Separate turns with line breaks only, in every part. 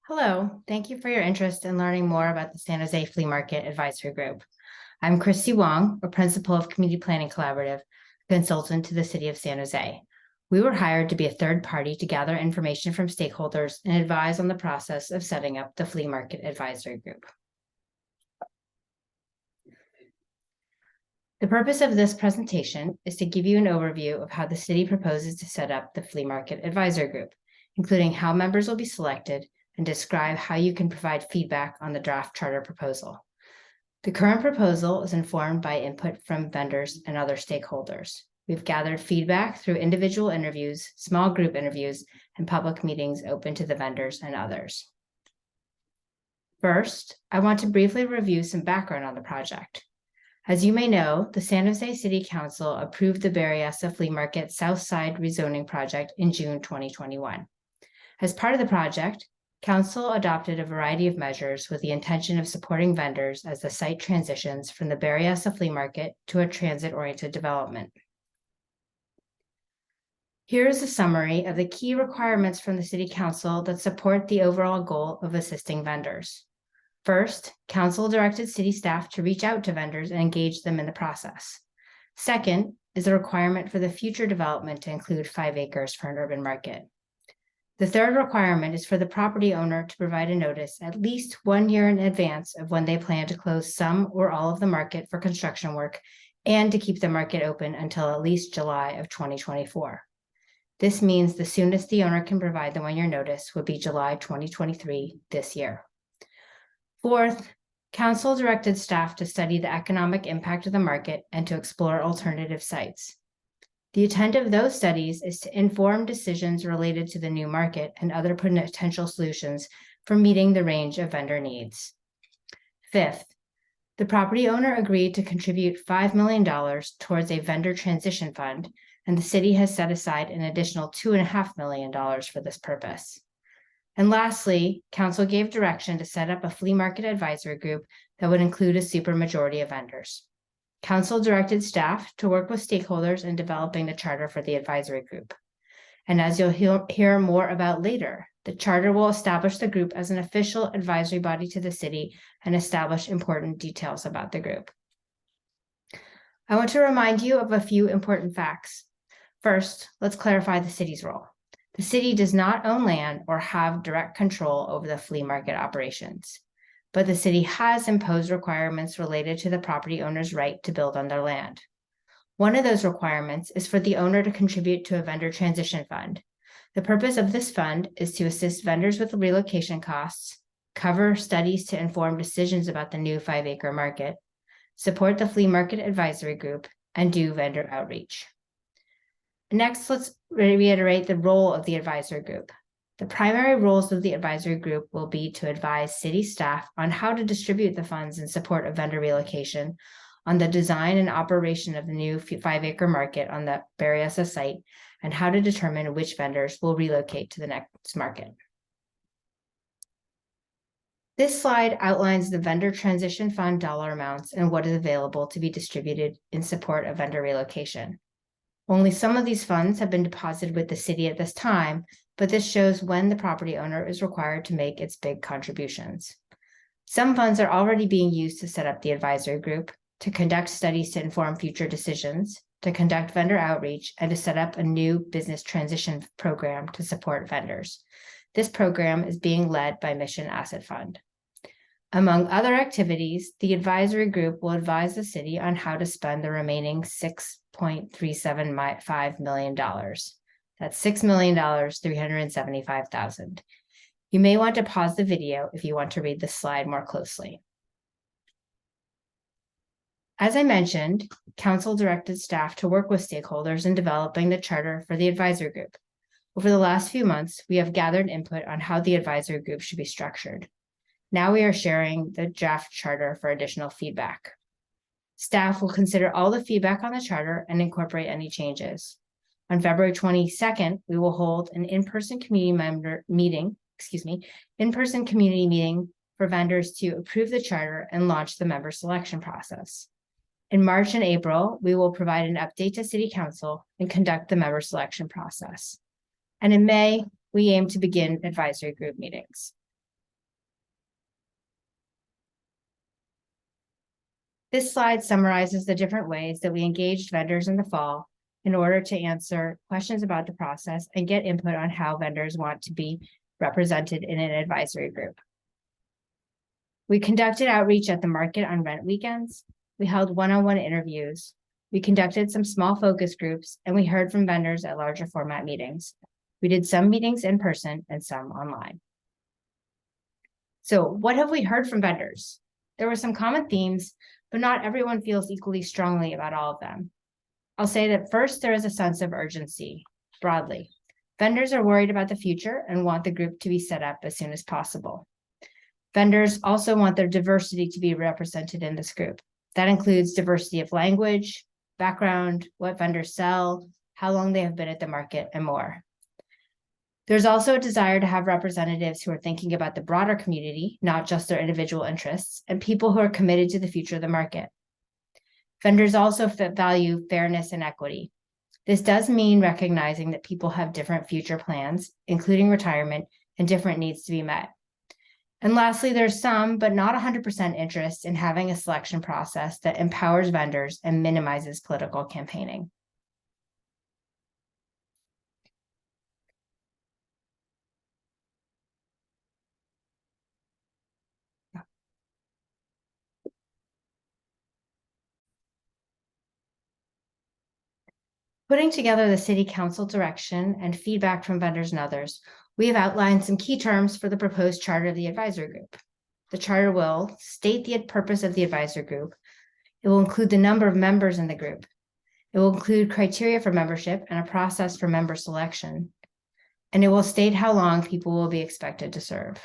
Hello, thank you for your interest in learning more about the San Jose Flea Market Advisory Group. I'm Christy Wong, a principal of Community Planning Collaborative, consultant to the City of San Jose. We were hired to be a third party to gather information from stakeholders and advise on the process of setting up the Flea Market Advisory Group. The purpose of this presentation is to give you an overview of how the city proposes to set up the Flea Market Advisory Group, including how members will be selected, and describe how you can provide feedback on the draft charter proposal. The current proposal is informed by input from vendors and other stakeholders. We've gathered feedback through individual interviews, small group interviews, and public meetings open to the vendors and others. First, I want to briefly review some background on the project. As you may know, the San Jose City Council approved the Berryessa Flea Market South Side rezoning project in June 2021. As part of the project, Council adopted a variety of measures with the intention of supporting vendors as the site transitions from the Berryessa Flea Market to a transit-oriented development. Here is a summary of the key requirements from the City Council that support the overall goal of assisting vendors. First, Council directed city staff to reach out to vendors and engage them in the process. Second is a requirement for the future development to include 5 acres for an urban market. The third requirement is for the property owner to provide a notice at least 1 year in advance of when they plan to close some or all of the market for construction work and to keep the market open until at least July of 2024. This means the soonest the owner can provide the 1 year notice would be July 2023 this year. Fourth, Council directed staff to study the economic impact of the market and to explore alternative sites. The intent of those studies is to inform decisions related to the new market and other potential solutions for meeting the range of vendor needs. Fifth, the property owner agreed to contribute $5 million towards a vendor transition fund, and the city has set aside an additional $2.5 million for this purpose. And lastly, Council gave direction to set up a flea market advisory group that would include a supermajority of vendors. Council directed staff to work with stakeholders in developing the charter for the advisory group. And as you'll hear more about later, the charter will establish the group as an official advisory body to the city and establish important details about the group. I want to remind you of a few important facts. First, let's clarify the city's role. The city does not own land or have direct control over the flea market operations, but the city has imposed requirements related to the property owner's right to build on their land. One of those requirements is for the owner to contribute to a vendor transition fund. The purpose of this fund is to assist vendors with relocation costs, cover studies to inform decisions about the new 5 acre market, support the flea market advisory group, and do vendor outreach. Next, let's reiterate the role of the advisory group. The primary roles of the advisory group will be to advise city staff on how to distribute the funds in support of vendor relocation, on the design and operation of the new 5 acre market on the Berryessa site, and how to determine which vendors will relocate to the next market. This slide outlines the vendor transition fund dollar amounts and what is available to be distributed in support of vendor relocation. Only some of these funds have been deposited with the city at this time, but this shows when the property owner is required to make its big contributions. Some funds are already being used to set up the advisory group, to conduct studies to inform future decisions, to conduct vendor outreach, and to set up a new business transition program to support vendors. This program is being led by Mission Asset Fund. Among other activities, the advisory group will advise the city on how to spend the remaining $6.375 million. That's $6,375,000. You may want to pause the video if you want to read this slide more closely. As I mentioned, Council directed staff to work with stakeholders in developing the charter for the advisory group. Over the last few months, we have gathered input on how the advisory group should be structured. Now we are sharing the draft charter for additional feedback. Staff will consider all the feedback on the charter and incorporate any changes. On February 22nd, we will hold an in-person community meeting for vendors to approve the charter and launch the member selection process. In March and April, we will provide an update to City Council and conduct the member selection process. And in May, we aim to begin advisory group meetings. This slide summarizes the different ways that we engaged vendors in the fall in order to answer questions about the process and get input on how vendors want to be represented in an advisory group. We conducted outreach at the market on rent weekends. We held one-on-one interviews. We conducted some small focus groups, and we heard from vendors at larger format meetings. We did some meetings in person and some online. So what have we heard from vendors? There were some common themes, but not everyone feels equally strongly about all of them. I'll say that first, there is a sense of urgency broadly. Vendors are worried about the future and want the group to be set up as soon as possible. Vendors also want their diversity to be represented in this group. That includes diversity of language, background, what vendors sell, how long they have been at the market, and more. There's also a desire to have representatives who are thinking about the broader community, not just their individual interests, and people who are committed to the future of the market. Vendors also value fairness and equity. This does mean recognizing that people have different future plans, including retirement, and different needs to be met. And lastly, there's some, but not 100% interest in having a selection process that empowers vendors and minimizes political campaigning. Putting together the City Council direction and feedback from vendors and others, we have outlined some key terms for the proposed charter of the advisory group. The charter will state the purpose of the advisory group. It will include the number of members in the group. It will include criteria for membership and a process for member selection. And it will state how long people will be expected to serve.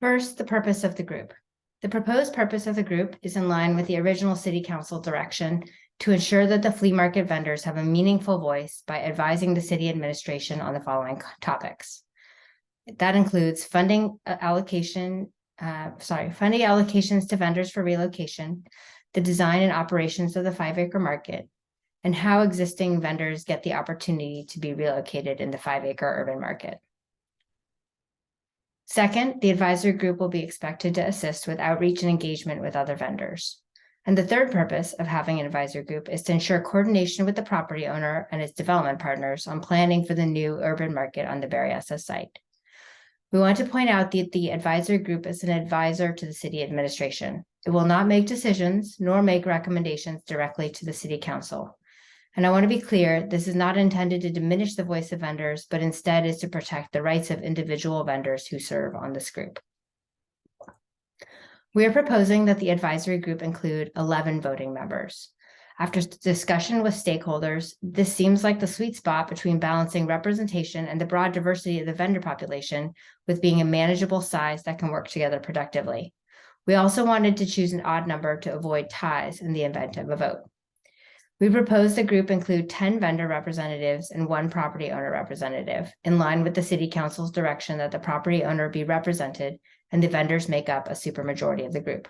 First, the purpose of the group. The proposed purpose of the group is in line with the original City Council direction to ensure that the flea market vendors have a meaningful voice by advising the city administration on the following topics. That includes funding allocations to vendors for relocation, the design and operations of the 5-acre market, and how existing vendors get the opportunity to be relocated in the 5-acre urban market. Second, the advisory group will be expected to assist with outreach and engagement with other vendors. And the third purpose of having an advisory group is to ensure coordination with the property owner and its development partners on planning for the new urban market on the Berryessa site. We want to point out that the advisory group is an advisor to the city administration. It will not make decisions nor make recommendations directly to the city council. And I want to be clear, this is not intended to diminish the voice of vendors, but instead is to protect the rights of individual vendors who serve on this group. We are proposing that the advisory group include 11 voting members. After discussion with stakeholders, this seems like the sweet spot between balancing representation and the broad diversity of the vendor population with being a manageable size that can work together productively. We also wanted to choose an odd number to avoid ties in the event of a vote. We propose the group include 10 vendor representatives and 1 property owner representative, in line with the City Council's direction that the property owner be represented and the vendors make up a supermajority of the group.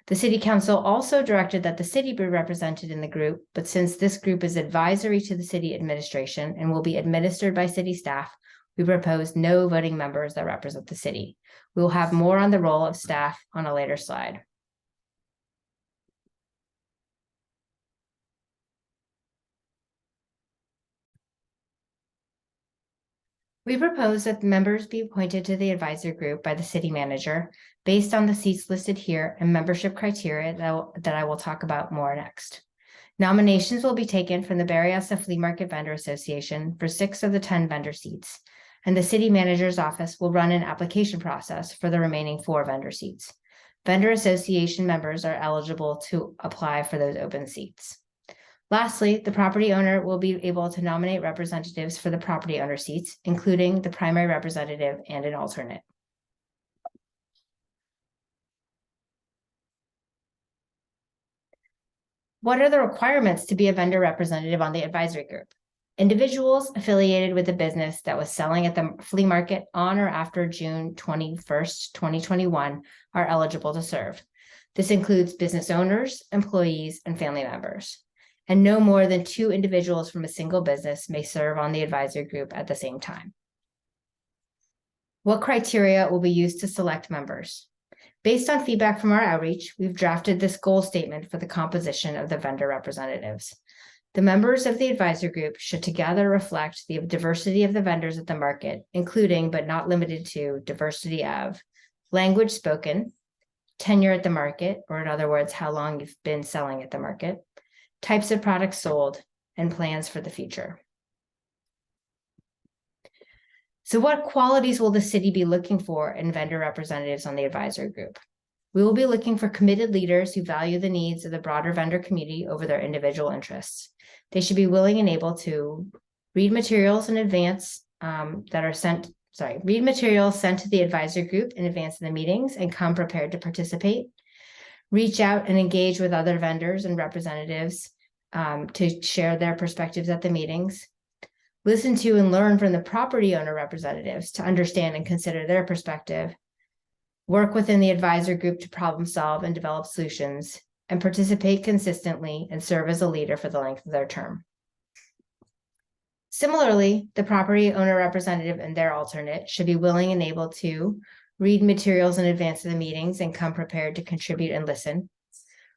The City Council also directed that the city be represented in the group, but since this group is advisory to the city administration and will be administered by city staff, we propose no voting members that represent the city. We will have more on the role of staff on a later slide. We propose that members be appointed to the advisory group by the city manager based on the seats listed here and membership criteria that I will talk about more next. Nominations will be taken from the Berryessa Flea Market Vendor Association for 6 of the 10 vendor seats, and the city manager's office will run an application process for the remaining 4 vendor seats. Vendor association members are eligible to apply for those open seats. Lastly, the property owner will be able to nominate representatives for the property owner seats, including the primary representative and an alternate. What are the requirements to be a vendor representative on the advisory group? Individuals affiliated with a business that was selling at the flea market on or after June 21st, 2021 are eligible to serve. This includes business owners, employees, and family members. and no more than 2 individuals from a single business may serve on the advisory group at the same time. What criteria will be used to select members? Based on feedback from our outreach, we've drafted this goal statement for the composition of the vendor representatives. The members of the advisory group should together reflect the diversity of the vendors at the market, including but not limited to diversity of language spoken, tenure at the market, or in other words, how long you've been selling at the market, types of products sold, and plans for the future. So what qualities will the city be looking for in vendor representatives on the advisory group? We will be looking for committed leaders who value the needs of the broader vendor community over their individual interests. They should be willing and able to read materials in advance read materials sent to the advisory group in advance of the meetings and come prepared to participate. Reach out and engage with other vendors and representatives to share their perspectives at the meetings. Listen to and learn from the property owner representatives to understand and consider their perspective. Work within the advisory group to problem solve and develop solutions, and participate consistently and serve as a leader for the length of their term. Similarly, the property owner representative and their alternate should be willing and able to read materials in advance of the meetings and come prepared to contribute and listen,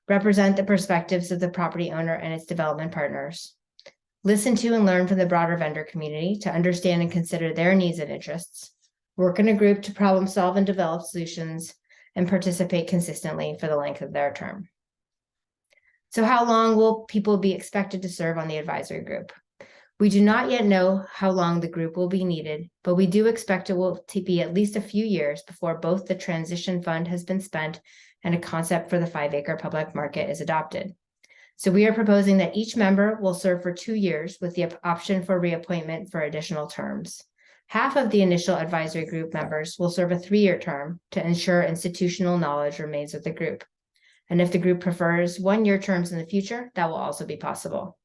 represent the perspectives of the property owner and its development partners, listen to and learn from the broader vendor community to understand and consider their needs and interests, work in a group to problem solve and develop solutions, and participate consistently for the length of their term. So how long will people be expected to serve on the advisory group? We do not yet know how long the group will be needed, but we do expect it will be at least a few years before both the transition fund has been spent and a concept for the 5-acre public market is adopted. So we are proposing that each member will serve for 2 years with the option for reappointment for additional terms. Half of the initial advisory group members will serve a 3-year term to ensure institutional knowledge remains with the group. And if the group prefers 1-year terms in the future, that will also be possible.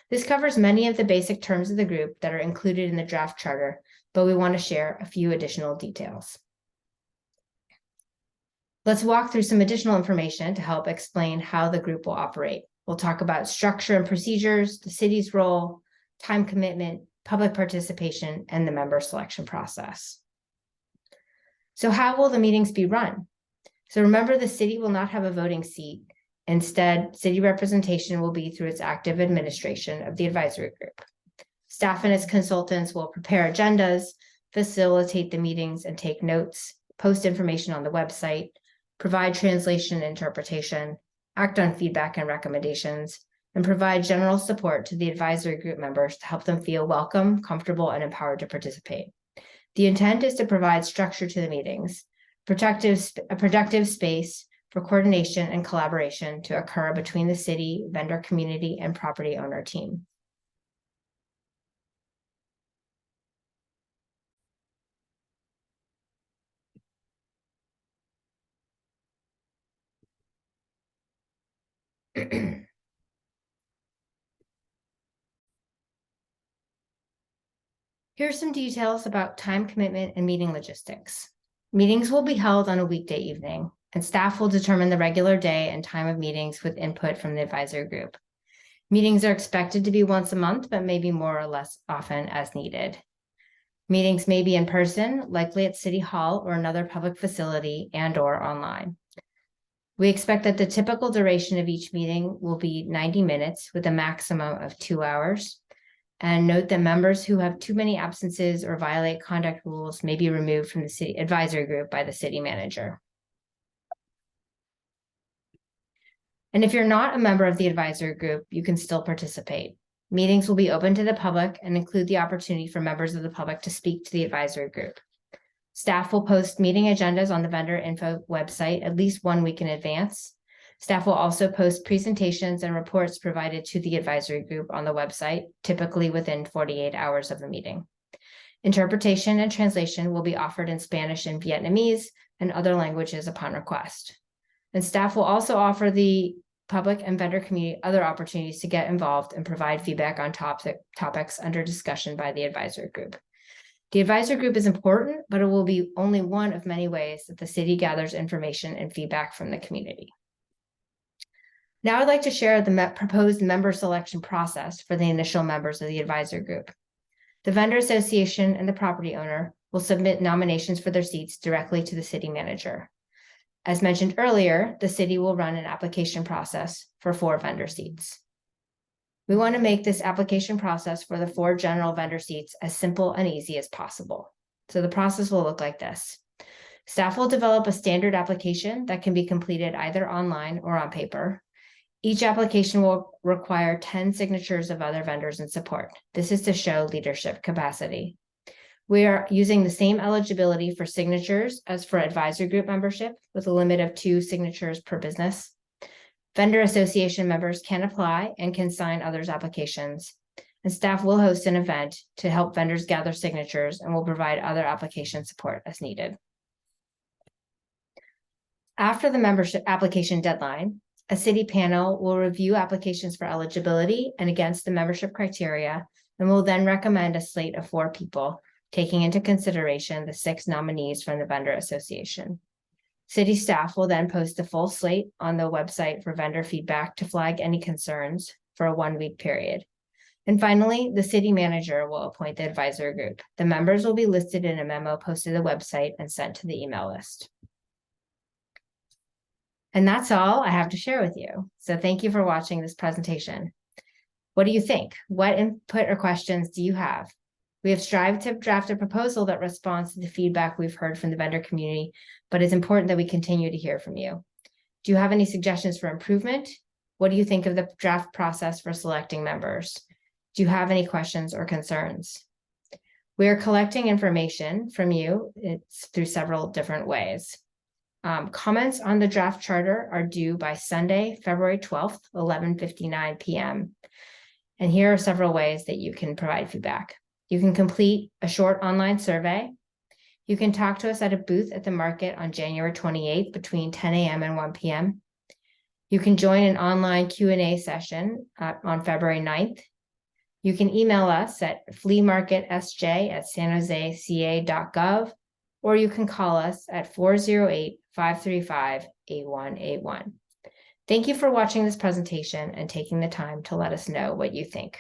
This covers many of the basic terms of the group that are included in the draft charter, but we want to share a few additional details. Let's walk through some additional information to help explain how the group will operate. We'll talk about structure and procedures, the city's role, time commitment, public participation, and the member selection process. So how will the meetings be run? So remember, the city will not have a voting seat. Instead, city representation will be through its active administration of the advisory group. Staff and its consultants will prepare agendas, facilitate the meetings and take notes, post information on the website, provide translation and interpretation, act on feedback and recommendations, and provide general support to the advisory group members to help them feel welcome, comfortable, and empowered to participate. The intent is to provide structure to the meetings, a productive space for coordination and collaboration to occur between the city, vendor community, and property owner team. Here's some details about time commitment and meeting logistics. Meetings will be held on a weekday evening, and staff will determine the regular day and time of meetings with input from the advisory group. Meetings are expected to be once a month, but may be more or less often as needed. Meetings may be in person, likely at City Hall or another public facility, and/or online. We expect that the typical duration of each meeting will be 90 minutes with a maximum of 2 hours. And note that members who have too many absences or violate conduct rules may be removed from the city advisory group by the city manager. And if you're not a member of the advisory group, you can still participate. Meetings will be open to the public and include the opportunity for members of the public to speak to the advisory group. Staff will post meeting agendas on the vendor info website at least 1 week in advance. Staff will also post presentations and reports provided to the advisory group on the website, typically within 48 hours of the meeting. Interpretation and translation will be offered in Spanish and Vietnamese and other languages upon request. And staff will also offer the public and vendor community other opportunities to get involved and provide feedback on topics under discussion by the advisory group. The advisory group is important, but it will be only one of many ways that the city gathers information and feedback from the community. Now I'd like to share the proposed member selection process for the initial members of the advisory group. The vendor association and the property owner will submit nominations for their seats directly to the city manager. As mentioned earlier, the city will run an application process for 4 vendor seats. We want to make this application process for the 4 general vendor seats as simple and easy as possible. So the process will look like this. Staff will develop a standard application that can be completed either online or on paper. Each application will require 10 signatures of other vendors in support. This is to show leadership capacity. We are using the same eligibility for signatures as for advisory group membership, with a limit of 2 signatures per business. Vendor association members can apply and can sign others' applications, and staff will host an event to help vendors gather signatures and will provide other application support as needed. After the membership application deadline, a city panel will review applications for eligibility and against the membership criteria, and will then recommend a slate of 4 people, taking into consideration the 6 nominees from the vendor association. City staff will then post the full slate on the website for vendor feedback to flag any concerns for a 1-week period. And finally, the city manager will appoint the advisory group. The members will be listed in a memo posted to the website and sent to the email list. And that's all I have to share with you. So thank you for watching this presentation. What do you think? What input or questions do you have? We have strived to draft a proposal that responds to the feedback we've heard from the vendor community, but it's important that we continue to hear from you. Do you have any suggestions for improvement? What do you think of the draft process for selecting members? Do you have any questions or concerns? We are collecting information from you. It's through several different ways. Comments on the draft charter are due by Sunday, February 12th, 11:59 p.m. And here are several ways that you can provide feedback. You can complete a short online survey. You can talk to us at a booth at the market on January 28th between 10 a.m. and 1 p.m. You can join an online Q&A session on February 9th. You can email us at fleamarketsj@sanjoseca.gov, or you can call us at 408-535-8181. Thank you for watching this presentation and taking the time to let us know what you think.